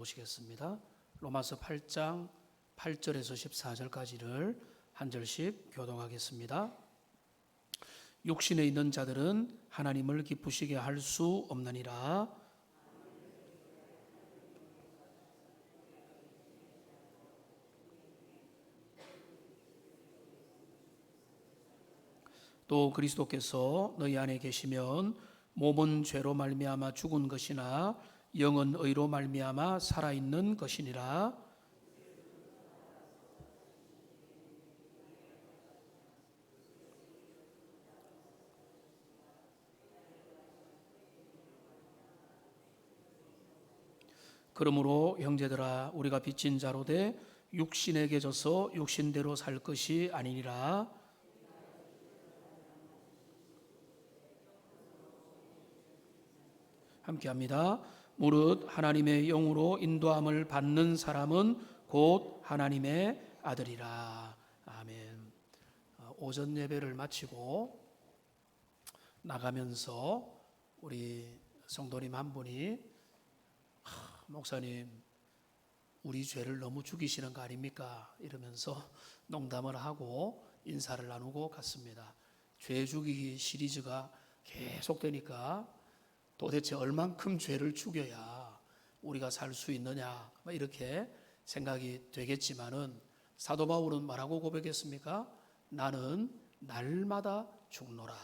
보시겠습니다. 로마서 8장 8절에서 14절까지를 한 절씩 교독하겠습니다. 육신에 있는 자들은 하나님을 기쁘시게 할 수 없느니라. 또 그리스도께서 너희 안에 계시면 몸은 죄로 말미암아 죽은 것이나 영은 의로 말미암아 살아있는 것이니라. 그러므로 형제들아, 우리가 빚진 자로 돼 육신에게 져서 육신대로 살 것이 아니니라. 함께합니다. 무릇 하나님의 영으로 인도함을 받는 사람은 곧 하나님의 아들이라. 아멘. 오전 예배를 마치고 나가면서 우리 성도님 한 분이 목사님, 우리 죄를 너무 죽이시는 거 아닙니까? 이러면서 농담을 하고 인사를 나누고 갔습니다. 죄 죽이기 시리즈가 계속되니까 도대체 얼만큼 죄를 죽여야 우리가 살 수 있느냐, 이렇게 생각이 되겠지만은 사도 바울은 뭐라고 고백했습니까? 나는 날마다 죽노라.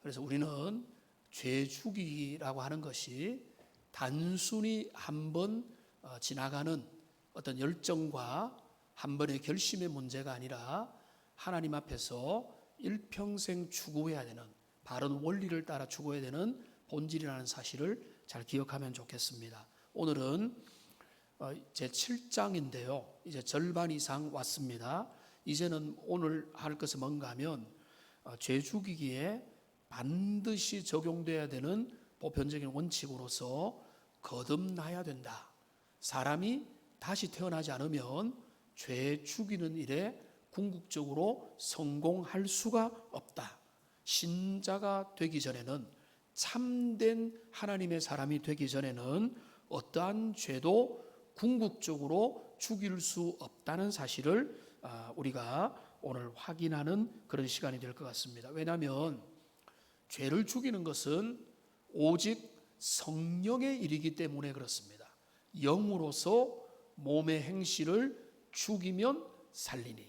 그래서 우리는 죄 죽이기라고 하는 것이 단순히 한번 지나가는 어떤 열정과 한 번의 결심의 문제가 아니라 하나님 앞에서 일평생 추구해야 되는, 바른 원리를 따라 추구해야 되는 본질이라는 사실을 잘 기억하면 좋겠습니다. 오늘은 제 7장인데요. 이제 절반 이상 왔습니다. 이제는 오늘 할 것은 뭔가 하면 죄 죽이기에 반드시 적용돼야 되는 보편적인 원칙으로서 거듭나야 된다. 사람이 다시 태어나지 않으면 죄 죽이는 일에 궁극적으로 성공할 수가 없다. 신자가 되기 전에는, 참된 하나님의 사람이 되기 전에는 어떠한 죄도 궁극적으로 죽일 수 없다는 사실을 우리가 오늘 확인하는 그런 시간이 될 것 같습니다. 왜냐하면 죄를 죽이는 것은 오직 성령의 일이기 때문에 그렇습니다. 영으로서 몸의 행실을 죽이면 살리니,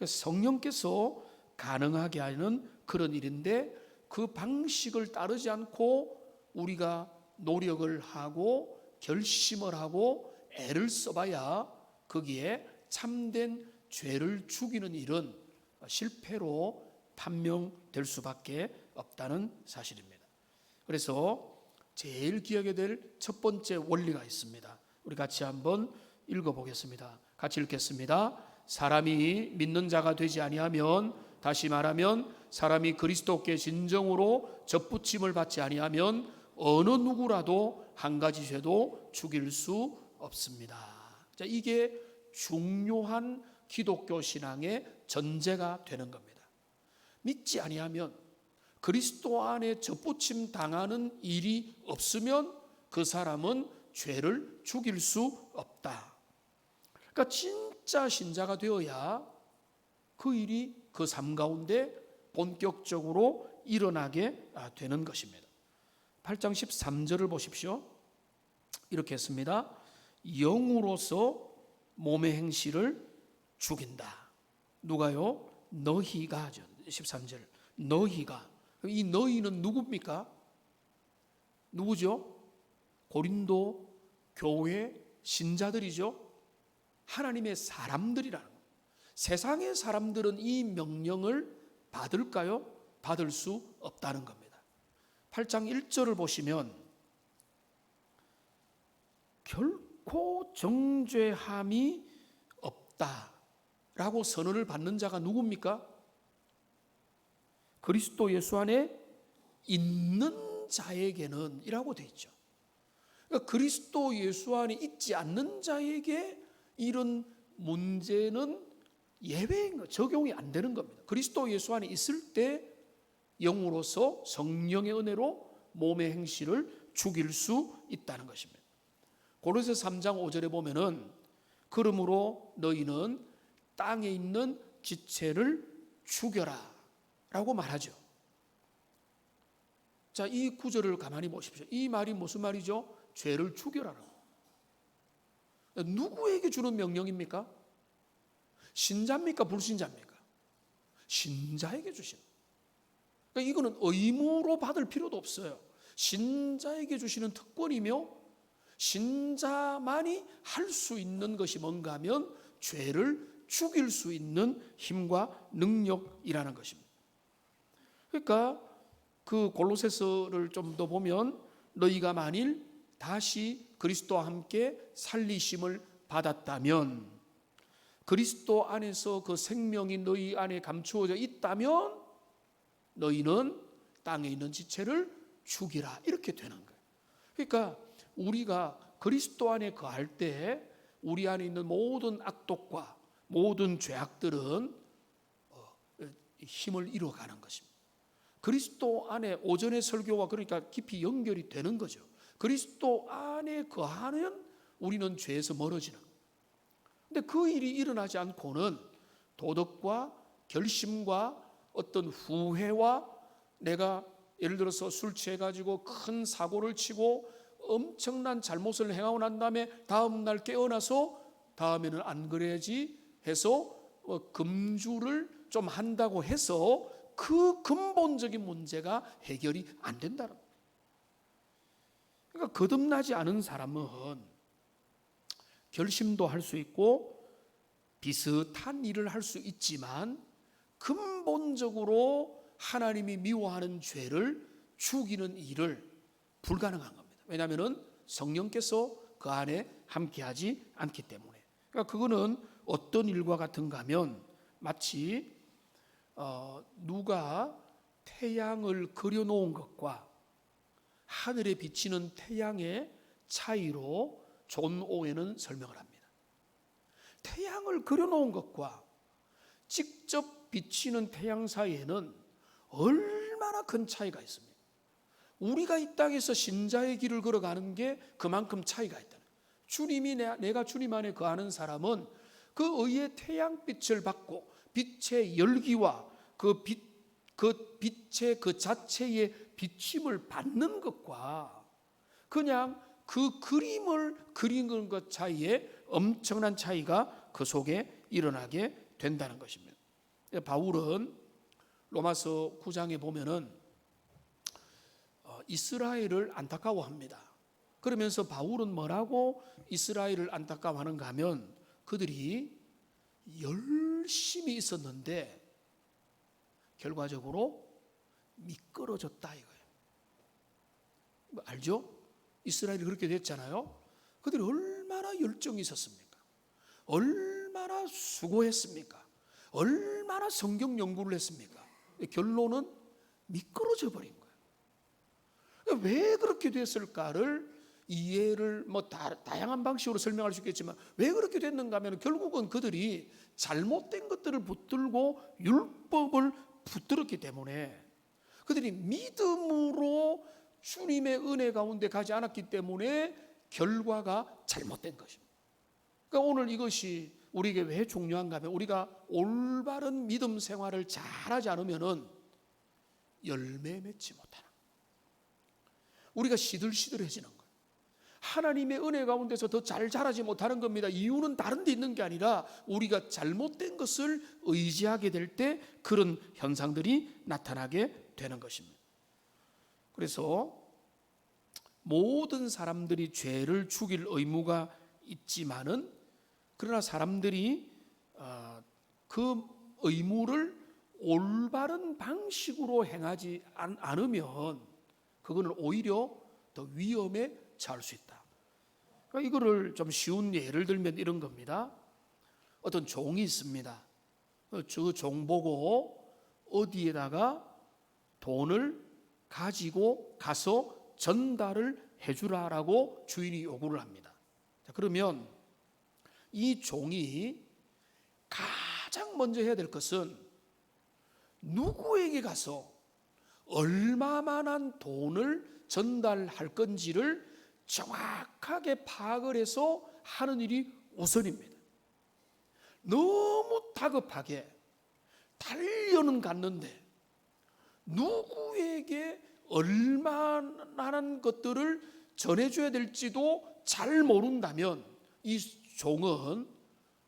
성령께서 가능하게 하는 그런 일인데, 그 방식을 따르지 않고 우리가 노력을 하고 결심을 하고 애를 써봐야 거기에 참된 죄를 죽이는 일은 실패로 판명될 수밖에 없다는 사실입니다. 그래서 제일 기억해야 될 첫 번째 원리가 있습니다. 우리 같이 한번 읽어보겠습니다. 같이 읽겠습니다. 사람이 믿는 자가 되지 아니하면, 다시 말하면 사람이 그리스도께 진정으로 접붙임을 받지 아니하면 어느 누구라도 한 가지 죄도 죽일 수 없습니다. 자, 이게 중요한 기독교 신앙의 전제가 되는 겁니다. 믿지 아니하면, 그리스도 안에 접붙임 당하는 일이 없으면 그 사람은 죄를 죽일 수 없다. 그러니까 진짜 신자가 되어야 그 일이 그 삶 가운데 본격적으로 일어나게 되는 것입니다. 8장 13절을 보십시오. 이렇게 했습니다. 영으로서 몸의 행실을 죽인다. 누가요? 너희가. 13절 너희가. 이 너희는 누굽니까? 누구죠? 고린도 교회 신자들이죠. 하나님의 사람들이라는 거예요. 세상의 사람들은 이 명령을 받을까요? 받을 수 없다는 겁니다. 8장 1절을 보시면 결코 정죄함이 없다라고 선언을 받는 자가 누굽니까? 그리스도 예수 안에 있는 자에게는 이라고 되어 있죠. 그러니까 그리스도 예수 안에 있지 않는 자에게 이런 문제는 예외인 거, 적용이 안 되는 겁니다. 그리스도 예수 안에 있을 때 영으로서 성령의 은혜로 몸의 행실을 죽일 수 있다는 것입니다. 골로새서 3장 5절에 보면은 그러므로 너희는 땅에 있는 지체를 죽여라 라고 말하죠. 자, 이 구절을 가만히 보십시오. 이 말이 무슨 말이죠? 죄를 죽여라라고. 누구에게 주는 명령입니까? 신자입니까? 불신자입니까? 신자에게 주시는. 그러니까 이거는 의무로 받을 필요도 없어요. 신자에게 주시는 특권이며 신자만이 할 수 있는 것이 뭔가 하면 죄를 죽일 수 있는 힘과 능력이라는 것입니다. 그러니까 그 골로새서를 좀 더 보면 너희가 만일 다시 그리스도와 함께 살리심을 받았다면, 그리스도 안에서 그 생명이 너희 안에 감추어져 있다면 너희는 땅에 있는 지체를 죽이라, 이렇게 되는 거예요. 그러니까 우리가 그리스도 안에 거할 때 우리 안에 있는 모든 악독과 모든 죄악들은 힘을 잃어가는 것입니다. 그리스도 안에 오전의 설교와 그러니까 깊이 연결이 되는 거죠. 그리스도 안에 거하면 우리는 죄에서 멀어지는 거예요. 근데 그 일이 일어나지 않고는 도덕과 결심과 어떤 후회와 내가 예를 들어서 술 취해가지고 큰 사고를 치고 엄청난 잘못을 행하고 난 다음에 다음 날 깨어나서 다음에는 안 그래야지 해서 금주를 좀 한다고 해서 그 근본적인 문제가 해결이 안 된다는 거예요. 그러니까 거듭나지 않은 사람은 결심도 할 수 있고 비슷한 일을 할 수 있지만 근본적으로 하나님이 미워하는 죄를 죽이는 일을 불가능한 겁니다. 왜냐하면 성령께서 그 안에 함께하지 않기 때문에. 그러니까 그거는 어떤 일과 같은가 하면 마치 누가 태양을 그려놓은 것과 하늘에 비치는 태양의 차이로 존 오웬은 설명을 합니다. 태양을 그려놓은 것과 직접 비치는 태양 사이에는 얼마나 큰 차이가 있습니까? 우리가 이 땅에서 신자의 길을 걸어가는 게 그만큼 차이가 있다는 거예요. 주님이 내가 주님 안에 거하는 사람은 그 의의 태양빛을 받고 빛의 열기와 그 빛의 그 자체의 비침을 받는 것과 그냥 그 그림을 그리는 것 사이에 엄청난 차이가 그 속에 일어나게 된다는 것입니다. 바울은 로마서 9장에 보면은 이스라엘을 안타까워합니다. 그러면서 바울은 뭐라고 이스라엘을 안타까워하는가 하면 그들이 열심히 있었는데 결과적으로 미끄러졌다 이거예요. 알죠? 이스라엘이 그렇게 됐잖아요. 그들이 얼마나 열정이 있었습니까? 얼마나 수고했습니까? 얼마나 성경 연구를 했습니까? 결론은 미끄러져 버린 거예요. 왜 그렇게 됐을까를 이해를 다양한 방식으로 설명할 수 있겠지만 왜 그렇게 됐는가 하면 결국은 그들이 잘못된 것들을 붙들고 율법을 붙들었기 때문에 그들이 믿음으로 주님의 은혜 가운데 가지 않았기 때문에 결과가 잘못된 것입니다. 그러니까 오늘 이것이 우리에게 왜 중요한가 하면 우리가 올바른 믿음 생활을 잘하지 않으면 열매 맺지 못하는, 우리가 시들시들해지는 거예요. 하나님의 은혜 가운데서 더 잘 자라지 못하는 겁니다. 이유는 다른 데 있는 게 아니라 우리가 잘못된 것을 의지하게 될 때 그런 현상들이 나타나게 되는 것입니다. 그래서 모든 사람들이 죄를 죽일 의무가 있지만은 그러나 사람들이 그 의무를 올바른 방식으로 행하지 않으면 그거는 오히려 더 위험에 처할 수 있다. 그러니까 이거를 좀 쉬운 예를 들면 이런 겁니다. 어떤 종이 있습니다. 저 종 보고 어디에다가 돈을 가지고 가서 전달을 해주라라고 주인이 요구를 합니다. 자, 그러면 이 종이 가장 먼저 해야 될 것은 누구에게 가서 얼마만한 돈을 전달할 건지를 정확하게 파악을 해서 하는 일이 우선입니다. 너무 다급하게 달려는 갔는데 누구에게 얼마나 것들을 전해줘야 될지도 잘 모른다면 이 종은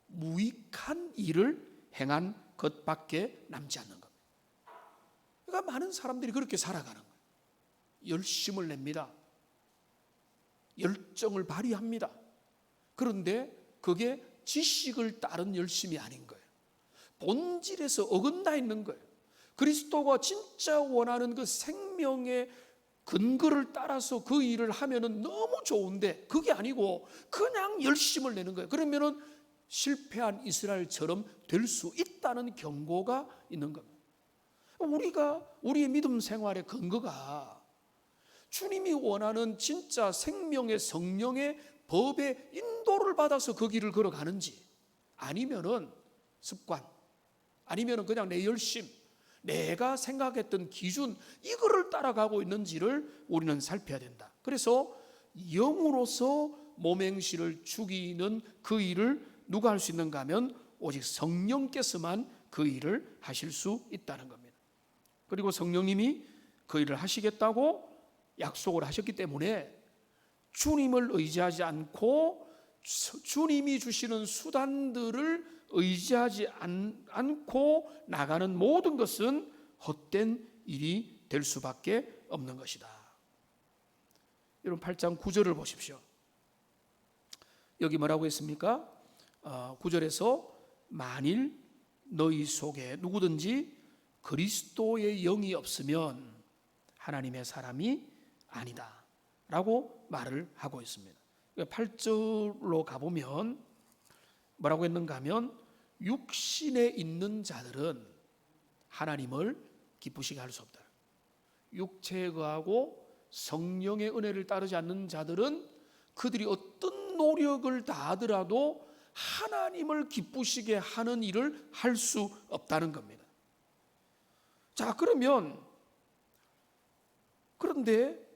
무익한 일을 행한 것밖에 남지 않는 겁니다. 그러니까 많은 사람들이 그렇게 살아가는 거예요. 열심을 냅니다. 열정을 발휘합니다. 그런데 그게 지식을 따른 열심이 아닌 거예요. 본질에서 어긋나 있는 거예요. 그리스도가 진짜 원하는 그 생명의 근거를 따라서 그 일을 하면은 너무 좋은데 그게 아니고 그냥 열심을 내는 거예요. 그러면은 실패한 이스라엘처럼 될 수 있다는 경고가 있는 겁니다. 우리의 믿음 생활의 근거가 주님이 원하는 진짜 생명의 성령의 법의 인도를 받아서 그 길을 걸어가는지, 아니면은 습관, 아니면은 그냥 내 열심, 내가 생각했던 기준, 이거를 따라가고 있는지를 우리는 살펴야 된다. 그래서 영으로서 몸행실을 죽이는 그 일을 누가 할 수 있는가 하면 오직 성령께서만 그 일을 하실 수 있다는 겁니다. 그리고 성령님이 그 일을 하시겠다고 약속을 하셨기 때문에 주님을 의지하지 않고 주님이 주시는 수단들을 의지하지 않고 나가는 모든 것은 헛된 일이 될 수밖에 없는 것이다. 여러분 8장 9절을 보십시오. 여기 뭐라고 했습니까? 9절에서 만일 너희 속에 누구든지 그리스도의 영이 없으면 하나님의 사람이 아니다 라고 말을 하고 있습니다. 8절로 가보면 뭐라고 했는가 하면 육신에 있는 자들은 하나님을 기쁘시게 할 수 없다. 육체에 거하고 성령의 은혜를 따르지 않는 자들은 그들이 어떤 노력을 다하더라도 하나님을 기쁘시게 하는 일을 할 수 없다는 겁니다. 자, 그런데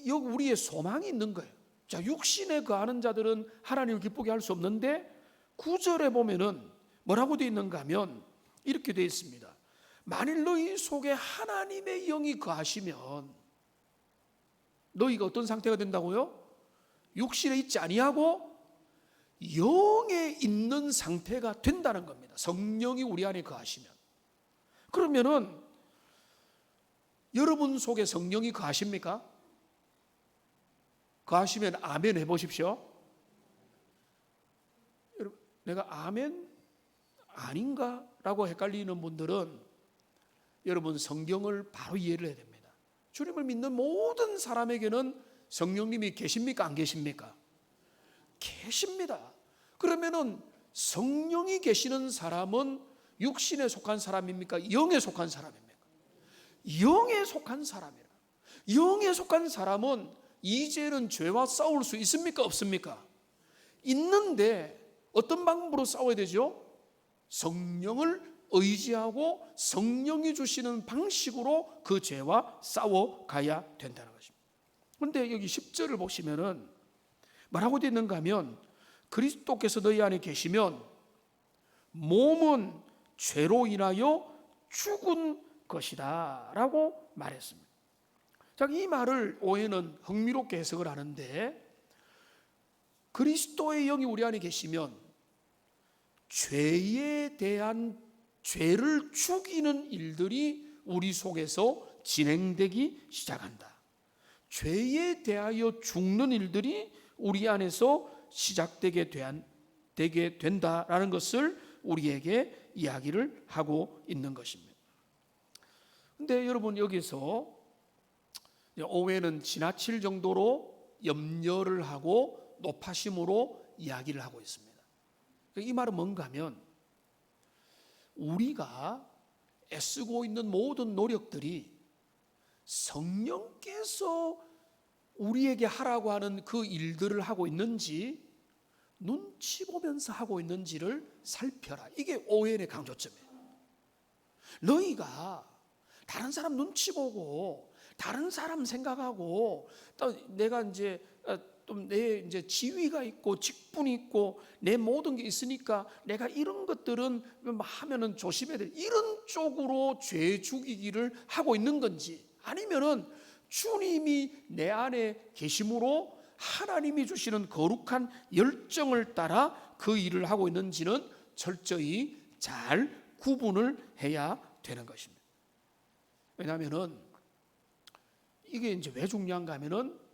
여기 우리의 소망이 있는 거예요. 자, 육신에 거하는 자들은 하나님을 기쁘게 할 수 없는데 9절에 보면은 뭐라고 되어 있는가 하면 이렇게 되어 있습니다. 만일 너희 속에 하나님의 영이 거하시면 너희가 어떤 상태가 된다고요? 육신에 있지 아니하고 영에 있는 상태가 된다는 겁니다. 성령이 우리 안에 거하시면. 그러면은 여러분 속에 성령이 거하십니까? 거하시면 아멘 해보십시오. 여러분, 내가 아멘 아닌가? 라고 헷갈리는 분들은 여러분 성경을 바로 이해를 해야 됩니다. 주님을 믿는 모든 사람에게는 성령님이 계십니까? 안 계십니까? 계십니다. 그러면은 성령이 계시는 사람은 육신에 속한 사람입니까? 영에 속한 사람입니까? 영에 속한 사람이라. 영에 속한 사람은 이제는 죄와 싸울 수 있습니까? 없습니까? 있는데 어떤 방법으로 싸워야 되죠? 성령을 의지하고 성령이 주시는 방식으로 그 죄와 싸워가야 된다는 것입니다. 그런데 여기 10절을 보시면은 뭐라고 되어 있는가 하면 그리스도께서 너희 안에 계시면 몸은 죄로 인하여 죽은 것이다 라고 말했습니다. 자, 이 말을 오해는 흥미롭게 해석을 하는데 그리스도의 영이 우리 안에 계시면 죄에 대한 죄를 죽이는 일들이 우리 속에서 진행되기 시작한다. 죄에 대하여 죽는 일들이 우리 안에서 시작되게 된다라는 것을 우리에게 이야기를 하고 있는 것입니다. 그런데 여러분 여기서 오해는 지나칠 정도로 염려를 하고 높아심으로 이야기를 하고 있습니다. 이 말은 뭔가 하면 우리가 애쓰고 있는 모든 노력들이 성령께서 우리에게 하라고 하는 그 일들을 하고 있는지 눈치 보면서 하고 있는지를 살펴라. 이게 오해의 강조점이에요. 너희가 다른 사람 눈치 보고 다른 사람 생각하고 또 내가 이제 좀 내 이제 지위가 있고 직분이 있고 내 모든 게 있으니까 내가 이런 것들은 하면은 조심해야 돼. 이런 쪽으로 죄 죽이기를 하고 있는 건지, 아니면은 주님이 내 안에 계심으로 하나님이 주시는 거룩한 열정을 따라 그 일을 하고 있는지는 철저히 잘 구분을 해야 되는 것입니다. 왜냐하면은 이게 이제 왜 중요한가 하면은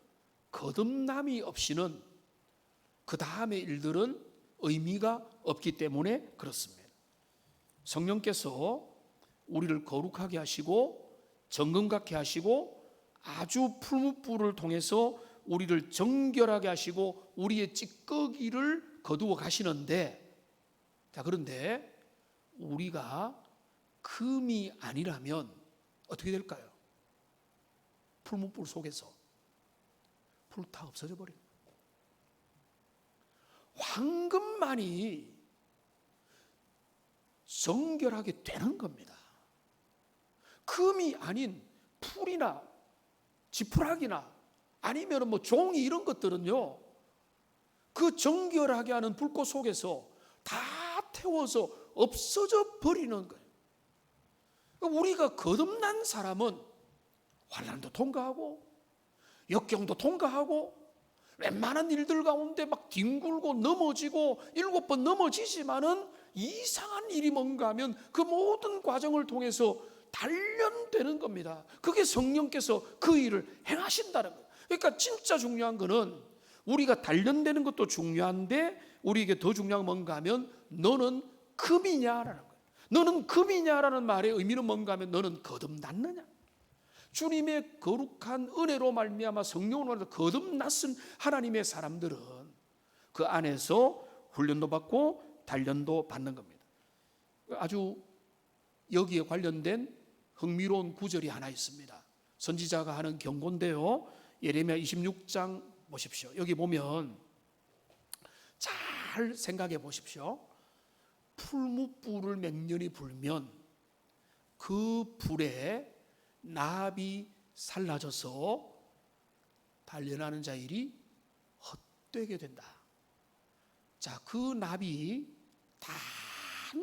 거듭남이 없이는 그 다음의 일들은 의미가 없기 때문에 그렇습니다. 성령께서 우리를 거룩하게 하시고 정금같게 하시고 아주 풀무불을 통해서 우리를 정결하게 하시고 우리의 찌꺼기를 거두어 가시는데, 자, 그런데 우리가 금이 아니라면 어떻게 될까요? 풀무불 속에서 불 다 없어져 버립니다. 황금만이 정결하게 되는 겁니다. 금이 아닌 풀이나 지푸라기나 아니면 뭐 종이 이런 것들은요, 그 정결하게 하는 불꽃 속에서 다 태워서 없어져 버리는 거예요. 우리가 거듭난 사람은 환난도 통과하고 역경도 통과하고 웬만한 일들 가운데 막 뒹굴고 넘어지고 7번 넘어지지만은 이상한 일이 뭔가 하면 그 모든 과정을 통해서 단련되는 겁니다. 그게 성령께서 그 일을 행하신다는 거예요. 그러니까 진짜 중요한 거는 우리가 단련되는 것도 중요한데 우리에게 더 중요한 건 뭔가 하면 너는 금이냐라는 거예요. 너는 금이냐라는 말의 의미는 뭔가 하면 너는 거듭났느냐. 주님의 거룩한 은혜로 말미암아 성령으로 거듭났은 하나님의 사람들은 그 안에서 훈련도 받고 단련도 받는 겁니다. 아주 여기에 관련된 흥미로운 구절이 하나 있습니다. 선지자가 하는 경고인데요, 예레미야 26장 보십시오. 여기 보면 잘 생각해 보십시오. 풀무불을 맹렬히 불면 그 불에 납이 살라져서 단련하는 자 일이 헛되게 된다. 자, 그 납이 다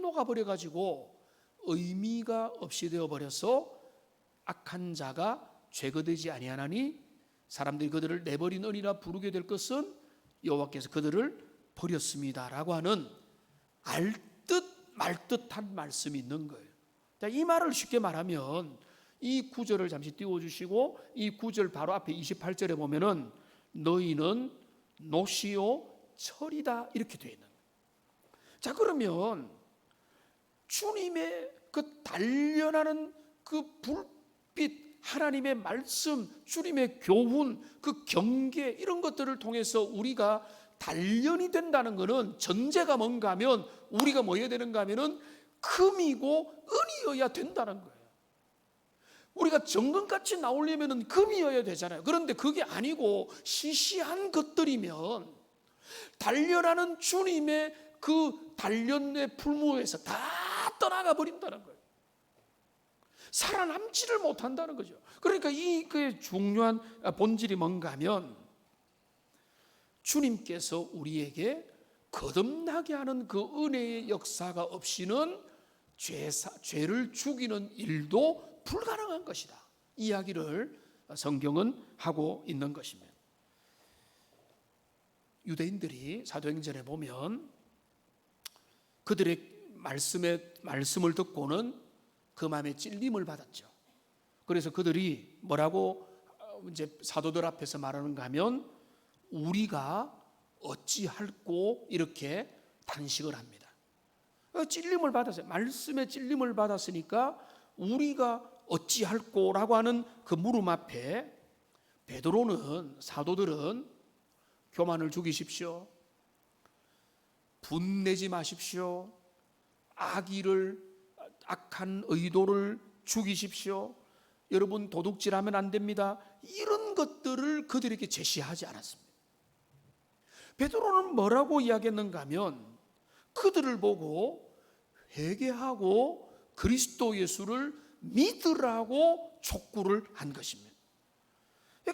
녹아버려 가지고 의미가 없이 되어 버려서 악한 자가 죄거되지 아니하나니 사람들이 그들을 내버린 은이라 부르게 될 것은 여호와께서 그들을 버렸습니다라고 하는 알듯 말듯한 말씀이 있는 거예요. 자, 이 말을 쉽게 말하면 이 구절을 잠시 띄워주시고 이 구절 바로 앞에 28절에 보면은 너희는 노시오 철이다 이렇게 되어 있는 거예요. 자, 그러면 주님의 그 단련하는 그 불빛, 하나님의 말씀, 주님의 교훈, 그 경계 이런 것들을 통해서 우리가 단련이 된다는 것은 전제가 뭔가 하면 우리가 뭐여야 되는가 하면은 금이고 은이어야 된다는 거예요. 우리가 정금같이 나오려면 금이어야 되잖아요. 그런데 그게 아니고 시시한 것들이면 단련하는 주님의 그 단련의 풀무에서 다 떠나가 버린다는 거예요. 살아남지를 못한다는 거죠. 그러니까 그 중요한 본질이 뭔가 하면 주님께서 우리에게 거듭나게 하는 그 은혜의 역사가 없이는 죄를 죽이는 일도 불가능한 것이다. 이야기를 성경은 하고 있는 것입니다. 유대인들이 사도행전에 보면 그들의 말씀을 듣고는 그 마음에 찔림을 받았죠. 그래서 그들이 뭐라고 이제 사도들 앞에서 말하는가 하면 우리가 어찌할꼬 이렇게 단식을 합니다. 찔림을 받았어요. 말씀에 찔림을 받았으니까 우리가 어찌할꼬라고 하는 그 물음 앞에 베드로는 사도들은 교만을 죽이십시오. 분내지 마십시오. 악한 의도를 죽이십시오. 여러분 도둑질하면 안 됩니다. 이런 것들을 그들에게 제시하지 않았습니다. 베드로는 뭐라고 이야기했는가 하면 그들을 보고 회개하고 그리스도 예수를 믿으라고 촉구를 한 것입니다.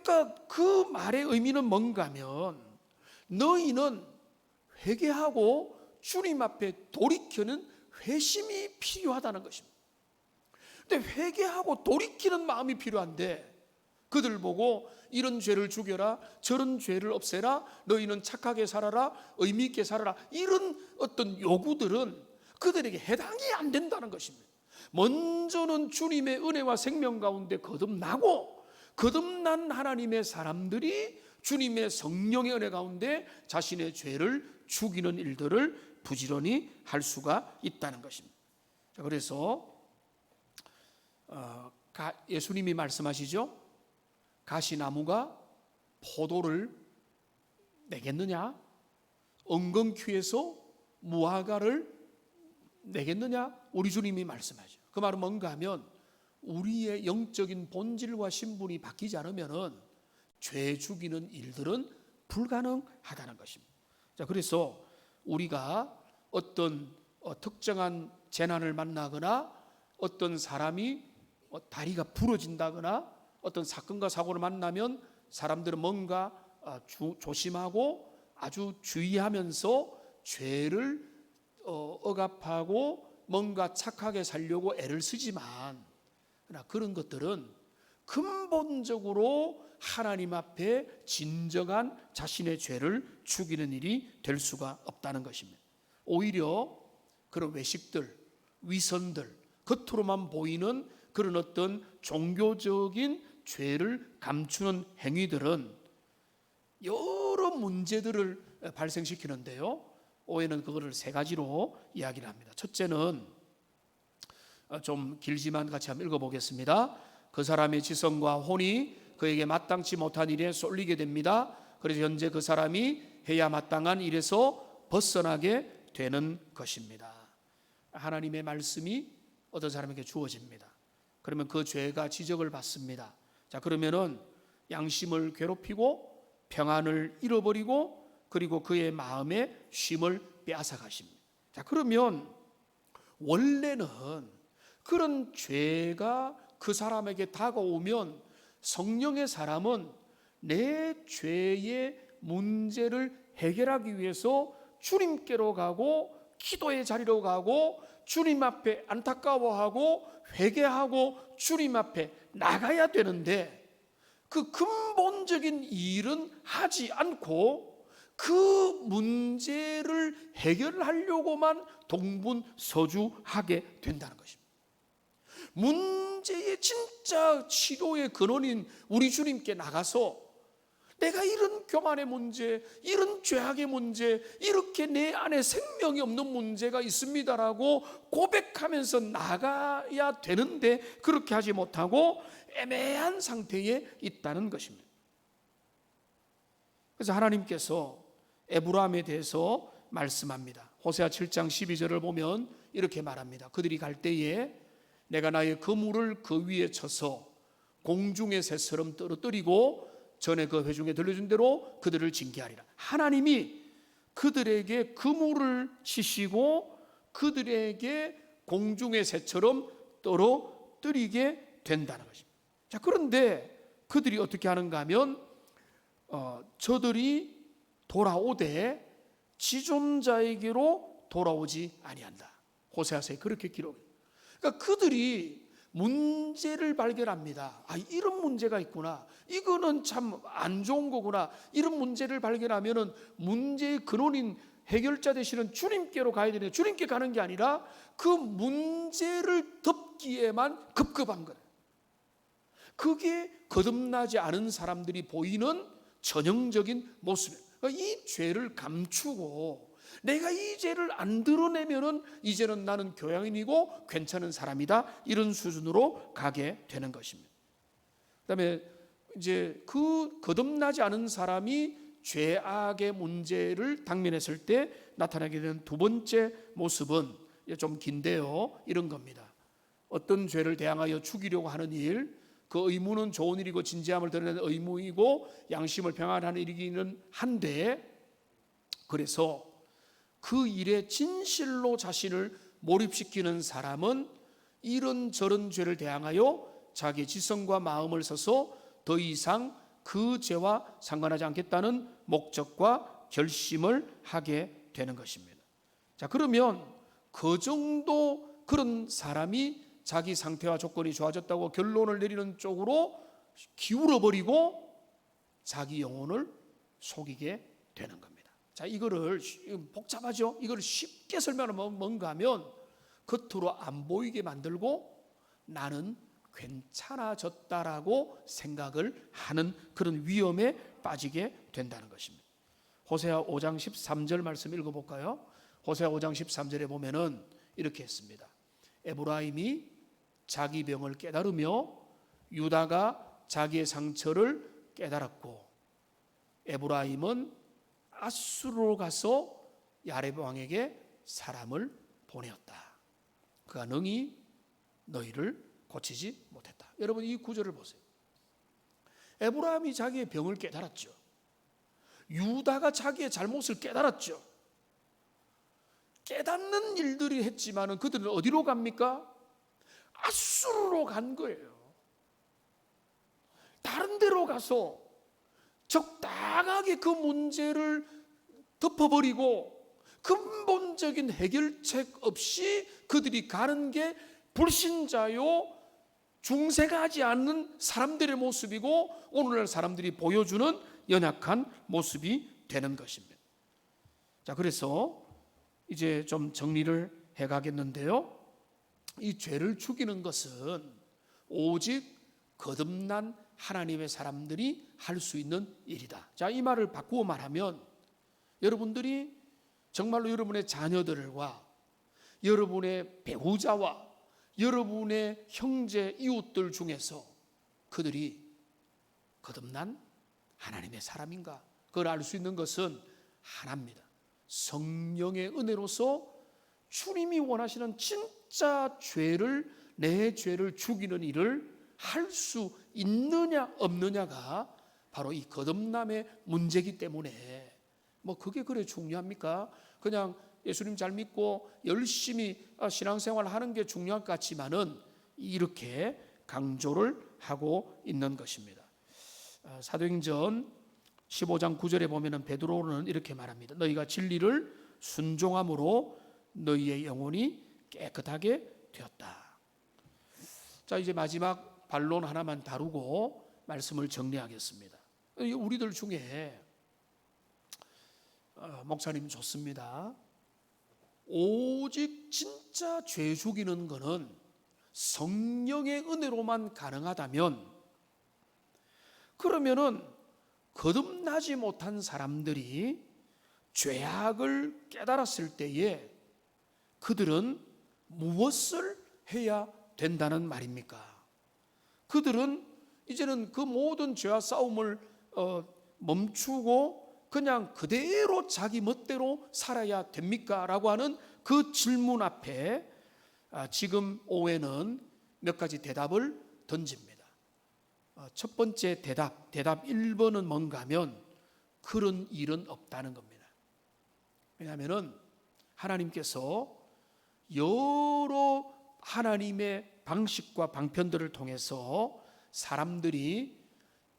그러니까 그 말의 의미는 뭔가 하면 너희는 회개하고 주님 앞에 돌이키는 회심이 필요하다는 것입니다. 근데 회개하고 돌이키는 마음이 필요한데 그들 보고 이런 죄를 죽여라, 저런 죄를 없애라, 너희는 착하게 살아라, 의미 있게 살아라, 이런 어떤 요구들은 그들에게 해당이 안 된다는 것입니다. 먼저는 주님의 은혜와 생명 가운데 거듭나고 거듭난 하나님의 사람들이 주님의 성령의 은혜 가운데 자신의 죄를 죽이는 일들을 부지런히 할 수가 있다는 것입니다. 그래서 예수님이 말씀하시죠. 가시나무가 포도를 내겠느냐? 엉겅퀴에서 무화과를 내겠느냐? 우리 주님이 말씀하죠. 그 말은 뭔가 하면 우리의 영적인 본질과 신분이 바뀌지 않으면 죄 죽이는 일들은 불가능하다는 것입니다. 자, 그래서 우리가 어떤 특정한 재난을 만나거나 어떤 사람이 다리가 부러진다거나 어떤 사건과 사고를 만나면 사람들은 뭔가 조심하고 아주 주의하면서 죄를 억압하고 뭔가 착하게 살려고 애를 쓰지만 그러나 그런 것들은 근본적으로 하나님 앞에 진정한 자신의 죄를 죽이는 일이 될 수가 없다는 것입니다. 오히려 그런 외식들, 위선들, 겉으로만 보이는 그런 어떤 종교적인 죄를 감추는 행위들은 여러 문제들을 발생시키는데요. 오해는 그거를 세 가지로 이야기를 합니다. 첫째는 좀 길지만 같이 한번 읽어보겠습니다. 그 사람의 지성과 혼이 그에게 마땅치 못한 일에 쏠리게 됩니다. 그래서 현재 그 사람이 해야 마땅한 일에서 벗어나게 되는 것입니다. 하나님의 말씀이 어떤 사람에게 주어집니다. 그러면 그 죄가 지적을 받습니다. 자, 그러면은 양심을 괴롭히고 평안을 잃어버리고 그리고 그의 마음의 쉼을 빼앗아 가십니다. 자, 그러면 원래는 그런 죄가 그 사람에게 다가오면 성령의 사람은 내 죄의 문제를 해결하기 위해서 주님께로 가고 기도의 자리로 가고 주님 앞에 안타까워하고 회개하고 주님 앞에 나가야 되는데 그 근본적인 일은 하지 않고 그 문제를 해결하려고만 동분서주하게 된다는 것입니다. 문제의 진짜 치료의 근원인 우리 주님께 나가서 내가 이런 교만의 문제, 이런 죄악의 문제, 이렇게 내 안에 생명이 없는 문제가 있습니다라고 고백하면서 나가야 되는데 그렇게 하지 못하고 애매한 상태에 있다는 것입니다. 그래서 하나님께서 에브라임에 대해서 말씀합니다. 호세아 7장 12절을 보면 이렇게 말합니다. 그들이 갈 때에 내가 나의 그물을 그 위에 쳐서 공중의 새처럼 떨어뜨리고 전에 그 회중에 들려준 대로 그들을 징계하리라. 하나님이 그들에게 그물을 치시고 그들에게 공중의 새처럼 떨어뜨리게 된다는 것입니다. 자, 그런데 그들이 어떻게 하는가 하면 저들이 돌아오되 지존자에게로 돌아오지 아니한다. 호세아서에 그렇게 기록해요. 그러니까 그들이 문제를 발견합니다. 아, 이런 문제가 있구나. 이거는 참 안 좋은 거구나. 이런 문제를 발견하면은 문제의 근원인 해결자 되시는 주님께로 가야 되는데 주님께 가는 게 아니라 그 문제를 덮기에만 급급한 거예요. 그게 거듭나지 않은 사람들이 보이는 전형적인 모습이에요. 그러니까 이 죄를 감추고 내가 이 죄를 안 드러내면은 이제는 나는 교양인이고 괜찮은 사람이다, 이런 수준으로 가게 되는 것입니다. 그다음에 이제 그 거듭나지 않은 사람이 죄악의 문제를 당면했을 때 나타나게 되는 두 번째 모습은 좀 긴데요, 이런 겁니다. 어떤 죄를 대항하여 죽이려고 하는 일, 그 의무는 좋은 일이고 진지함을 드러내는 의무이고 양심을 평안하는 일이기는 한데, 그래서 그 일에 진실로 자신을 몰입시키는 사람은 이런저런 죄를 대항하여 자기 지성과 마음을 써서 더 이상 그 죄와 상관하지 않겠다는 목적과 결심을 하게 되는 것입니다. 자, 그러면 그 정도 그런 사람이 자기 상태와 조건이 좋아졌다고 결론을 내리는 쪽으로 기울어버리고 자기 영혼을 속이게 되는 겁니다. 자, 이거를 복잡하죠? 이걸 쉽게 설명하면 뭔가 하면 겉으로 안 보이게 만들고 나는 괜찮아졌다라고 생각을 하는 그런 위험에 빠지게 된다는 것입니다. 호세아 5장 13절 말씀 읽어볼까요? 호세아 5장 13절에 보면은 이렇게 했습니다. 에브라임이 자기 병을 깨달으며 유다가 자기의 상처를 깨달았고 에브라임은 아수르로 가서 야렙 왕에게 사람을 보내었다. 그가 능히 너희를 고치지 못했다. 여러분 이 구절을 보세요. 에브라임이 자기의 병을 깨달았죠. 유다가 자기의 잘못을 깨달았죠. 깨닫는 일들이 했지만은 그들은 어디로 갑니까? 아수르로 간 거예요. 다른 데로 가서 적당하게 그 문제를 덮어버리고 근본적인 해결책 없이 그들이 가는 게 불신자요 중생하지 않는 사람들의 모습이고 오늘날 사람들이 보여주는 연약한 모습이 되는 것입니다. 자, 그래서 이제 좀 정리를 해가겠는데요. 이 죄를 죽이는 것은 오직 거듭난 하나님의 사람들이 할 수 있는 일이다. 자, 이 말을 바꾸어 말하면 여러분들이 정말로 여러분의 자녀들과 여러분의 배우자와 여러분의 형제 이웃들 중에서 그들이 거듭난 하나님의 사람인가? 그걸 알 수 있는 것은 하나입니다. 성령의 은혜로서 주님이 원하시는 진짜 내 죄를 죽이는 일을 할 수 있느냐 없느냐가 바로 이 거듭남의 문제이기 때문에 뭐 그게 그래 중요합니까? 그냥 예수님 잘 믿고 열심히 신앙생활 하는 게 중요할 것 같지만은 이렇게 강조를 하고 있는 것입니다. 사도행전 15장 9절에 보면은 베드로는 이렇게 말합니다. 너희가 진리를 순종함으로 너희의 영혼이 깨끗하게 되었다. 자, 이제 마지막 반론 하나만 다루고 말씀을 정리하겠습니다. 우리들 중에 목사님 좋습니다. 오직 진짜 죄 죽이는 것은 성령의 은혜로만 가능하다면 그러면은 거듭나지 못한 사람들이 죄악을 깨달았을 때에 그들은 무엇을 해야 된다는 말입니까? 그들은 이제는 그 모든 죄와 싸움을 멈추고 그냥 그대로 자기 멋대로 살아야 됩니까? 라고 하는 그 질문 앞에 지금 오해는 몇 가지 대답을 던집니다. 첫 번째 대답 1번은 뭔가 하면 그런 일은 없다는 겁니다. 왜냐하면 하나님께서 여러 하나님의 방식과 방편들을 통해서 사람들이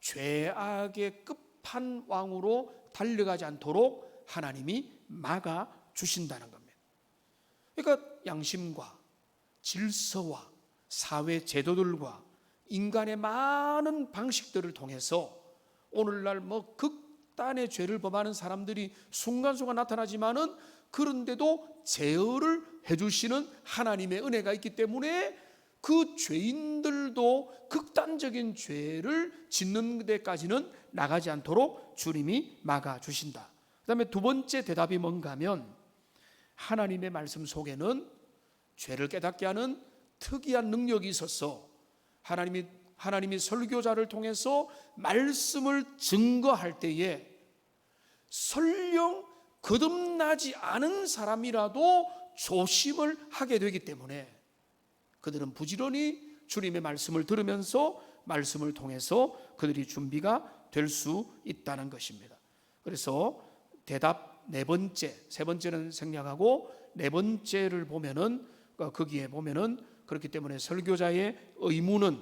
죄악의 끝판왕으로 달려가지 않도록 하나님이 막아주신다는 겁니다. 그러니까 양심과 질서와 사회 제도들과 인간의 많은 방식들을 통해서 오늘날 뭐 극단의 죄를 범하는 사람들이 순간순간 나타나지만은 그런데도 제어를 해주시는 하나님의 은혜가 있기 때문에 그 죄인들도 극단적인 죄를 짓는 데까지는 나가지 않도록 주님이 막아주신다. 그 다음에 두 번째 대답이 뭔가 하면 하나님의 말씀 속에는 죄를 깨닫게 하는 특이한 능력이 있어서 하나님이 설교자를 통해서 말씀을 증거할 때에 설령 거듭나지 않은 사람이라도 조심을 하게 되기 때문에 그들은 부지런히 주님의 말씀을 들으면서 말씀을 통해서 그들이 준비가 될 수 있다는 것입니다. 그래서 대답 세 번째는 생략하고 네 번째를 보면은 거기에 보면은 그렇기 때문에 설교자의 의무는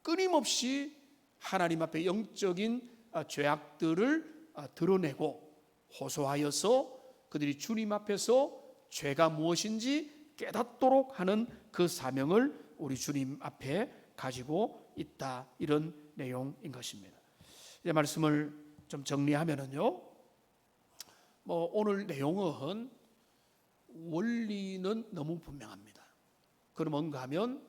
끊임없이 하나님 앞에 영적인 죄악들을 드러내고 호소하여서 그들이 주님 앞에서 죄가 무엇인지 깨닫도록 하는 그 사명을 우리 주님 앞에 가지고 있다, 이런 내용인 것입니다. 이제 말씀을 좀 정리하면은요, 오늘 내용은 원리는 너무 분명합니다. 그럼 뭔가 하면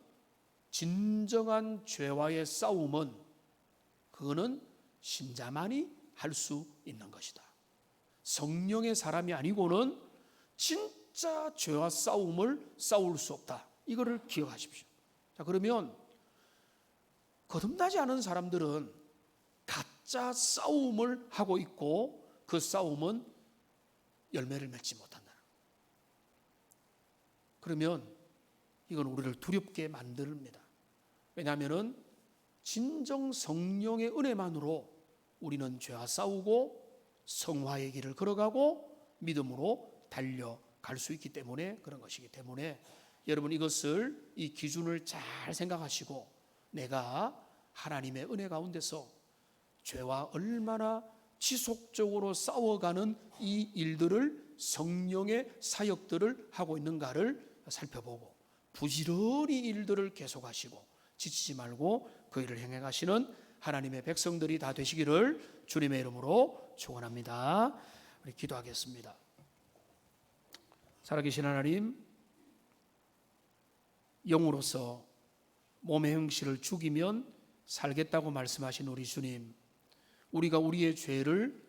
진정한 죄와의 싸움은 그거는 신자만이 할 수 있는 것이다. 성령의 사람이 아니고는 진짜 죄와 싸울 수 없다. 이거를 기억하십시오. 자, 그러면 거듭나지 않은 사람들은 가짜 싸움을 하고 있고 그 싸움은 열매를 맺지 못한다. 그러면 이건 우리를 두렵게 만듭니다. 왜냐하면 진정 성령의 은혜만으로 우리는 죄와 싸우고 성화의 길을 걸어가고 믿음으로 달려갈 수 있기 때문에 그런 것이기 때문에 여러분, 이것을, 이 기준을 잘 생각하시고 내가 하나님의 은혜 가운데서 죄와 얼마나 지속적으로 싸워가는 이 일들을, 성령의 사역들을 하고 있는가를 살펴보고 부지런히 일들을 계속하시고 지치지 말고 그 일을 행해가시는 하나님의 백성들이 다 되시기를 주님의 이름으로 축원합니다. 우리 기도하겠습니다. 살아계신 하나님, 영으로서 몸의 형실을 죽이면 살겠다고 말씀하신 우리 주님, 우리가 우리의 죄를